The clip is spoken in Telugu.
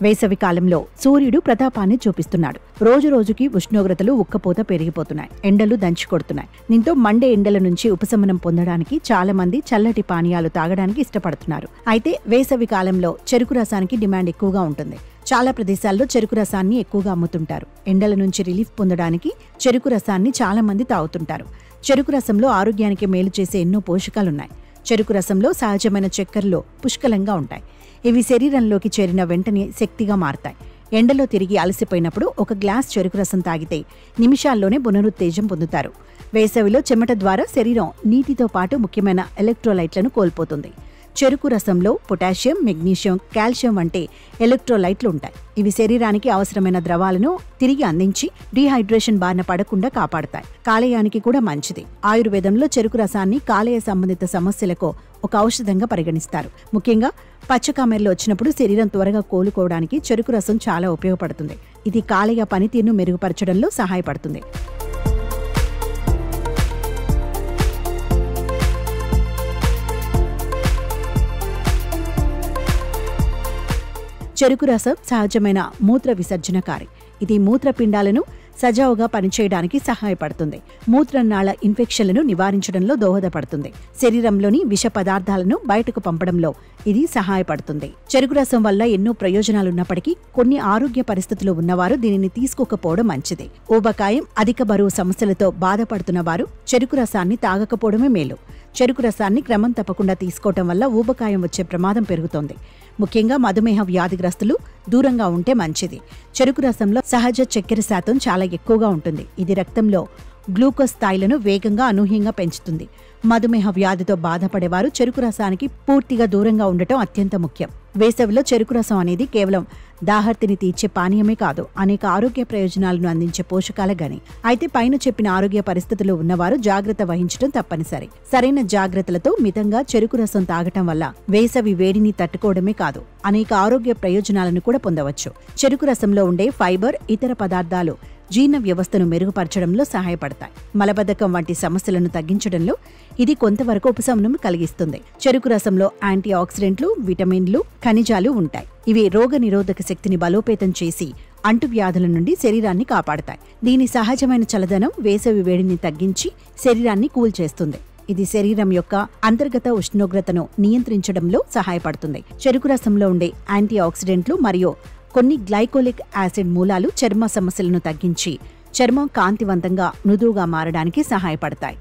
వేసవి కాలంలో సూర్యుడు ప్రతాపాన్ని చూపిస్తున్నాడు. రోజు రోజుకి ఉష్ణోగ్రతలు ఉక్కపోత పెరిగిపోతున్నాయి. ఎండలు దంచి కొడుతున్నాయి. దీంతో మండే ఎండల నుంచి ఉపశమనం పొందడానికి చాలా మంది చల్లటి పానీయాలు తాగడానికి ఇష్టపడుతున్నారు. అయితే వేసవి కాలంలో చెరుకు రసానికి డిమాండ్ ఎక్కువగా ఉంటుంది. చాలా ప్రదేశాల్లో చెరుకు రసాన్ని ఎక్కువగా అమ్ముతుంటారు. ఎండల నుంచి రిలీఫ్ పొందడానికి చెరుకు రసాన్ని చాలా మంది తాగుతుంటారు. చెరుకు రసంలో ఆరోగ్యానికి మేలు చేసే ఎన్నో పోషకాలున్నాయి. చెరుకు రసంలో సహజమైన చక్కెరలు పుష్కలంగా ఉంటాయి. ఇవి శరీరంలోకి చేరిన వెంటనే శక్తిగా మారతాయి. ఎండలో తిరిగి అలసిపోయినప్పుడు ఒక గ్లాస్ చెరుకు రసం తాగితే నిమిషాల్లోనే పునరుత్తేజం పొందుతారు. వేసవిలో చెమట ద్వారా శరీరం నీటితో పాటు ముఖ్యమైన ఎలక్ట్రోలైట్లను కోల్పోతుంది. చెరుకు రసంలో పొటాషియం, మెగ్నీషియం, కాల్షియం వంటి ఎలక్ట్రోలైట్లు ఉంటాయి. ఇవి శరీరానికి అవసరమైన ద్రవాలను తిరిగి అందించి డీహైడ్రేషన్ బారిన పడకుండా కాపాడతాయి. కాలేయానికి కూడా మంచిది. ఆయుర్వేదంలో చెరుకు రసాన్ని కాలేయ సంబంధిత సమస్యలకు ఒక ఔషధంగా పరిగణిస్తారు. ముఖ్యంగా పచ్చకామెర్లు వచ్చినప్పుడు శరీరం త్వరగా కోలుకోవడానికి చెరుకు రసం చాలా ఉపయోగపడుతుంది. ఇది కాలేయ పనితీరును మెరుగుపరచడంలో సహాయపడుతుంది. చెరుకు రసం సహజమైన మూత్ర విసర్జనకారి. ఇది మూత్రపిండాలను సజావుగా పనిచేయడానికి సహాయపడుతుంది. మూత్రనాళ ఇన్ఫెక్షన్లను నివారించడంలో దోహదపడుతుంది. శరీరంలోని విష పదార్థాలను బయటకు పంపడంలో ఇది సహాయపడుతుంది. చెరుకు రసం వల్ల ఎన్నో ప్రయోజనాలున్నప్పటికీ కొన్ని ఆరోగ్య పరిస్థితులు ఉన్నవారు దీనిని తీసుకోకపోవడం మంచిది. ఊబకాయం, అధిక బరువు సమస్యలతో బాధపడుతున్న వారు చెరుకు రసాన్ని తాగకపోవడమే మేలు. చెరుకు రసాన్ని క్రమం తప్పకుండా తీసుకోవటం వల్ల ఊబకాయం వచ్చే ప్రమాదం పెరుగుతోంది. ముఖ్యంగా మధుమేహ వ్యాధిగ్రస్తులు దూరంగా ఉంటే మంచిది. చెరుకు రసంలో సహజ చక్కెర శాతం చాలా ఎక్కువగా ఉంటుంది. ఇది రక్తంలో గ్లూకోజ్ స్థాయిలను వేగంగా అనూహ్యంగా పెంచుతుంది. మధుమేహ వ్యాధితో బాధపడేవారు చెరుకు రసానికి పూర్తిగా దూరంగా ఉండటం అత్యంత ముఖ్యం. వేసవిలో చెరుకు రసం అనేది కేవలం దాహర్తిని తీర్చే పానీయమే కాదు, అనేక ఆరోగ్య ప్రయోజనాలను అందించే పోషకాల గని. అయితే పైన చెప్పిన ఆరోగ్య పరిస్థితులు ఉన్నవారు జాగ్రత్త వహించడం తప్పనిసరి. సరైన జాగ్రత్తలతో మితంగా చెరుకు రసం తాగటం వల్ల వేసవి వేడిని తట్టుకోవడమే కాదు, అనేక ఆరోగ్య ప్రయోజనాలను కూడా పొందవచ్చు. చెరుకు రసంలో ఉండే ఫైబర్, ఇతర పదార్థాలు జీర్ణ వ్యవస్థను మెరుగుపరచడంలో సహాయపడతాయి. మలబద్ధకం వంటి సమస్యలను తగ్గించడంలో ఇది కొంతవరకు ఉపశమనం కలిగిస్తుంది. చెరుకు రసంలో యాంటీ ఆక్సిడెంట్లు, విటమిన్లు, ఖనిజాలు ఉంటాయి. ఇవి రోగ నిరోధక శక్తిని బలోపేతం చేసి అంటువ్యాధుల నుండి శరీరాన్ని కాపాడతాయి. దీని సహజమైన చల్లదనం వేసవి వేడిని తగ్గించి శరీరాన్ని కూల్ చేస్తుంది. ఇది శరీరం యొక్క అంతర్గత ఉష్ణోగ్రతను నియంత్రించడంలో సహాయపడుతుంది. చెరుకు రసంలో ఉండే యాంటీ ఆక్సిడెంట్లు మరియు కొన్ని గ్లైకోలిక్ యాసిడ్ మూలాలు చర్మ సమస్యలను తగ్గించి చర్మం కాంతివంతంగా, మృదువుగా మారడానికి సహాయపడతాయి.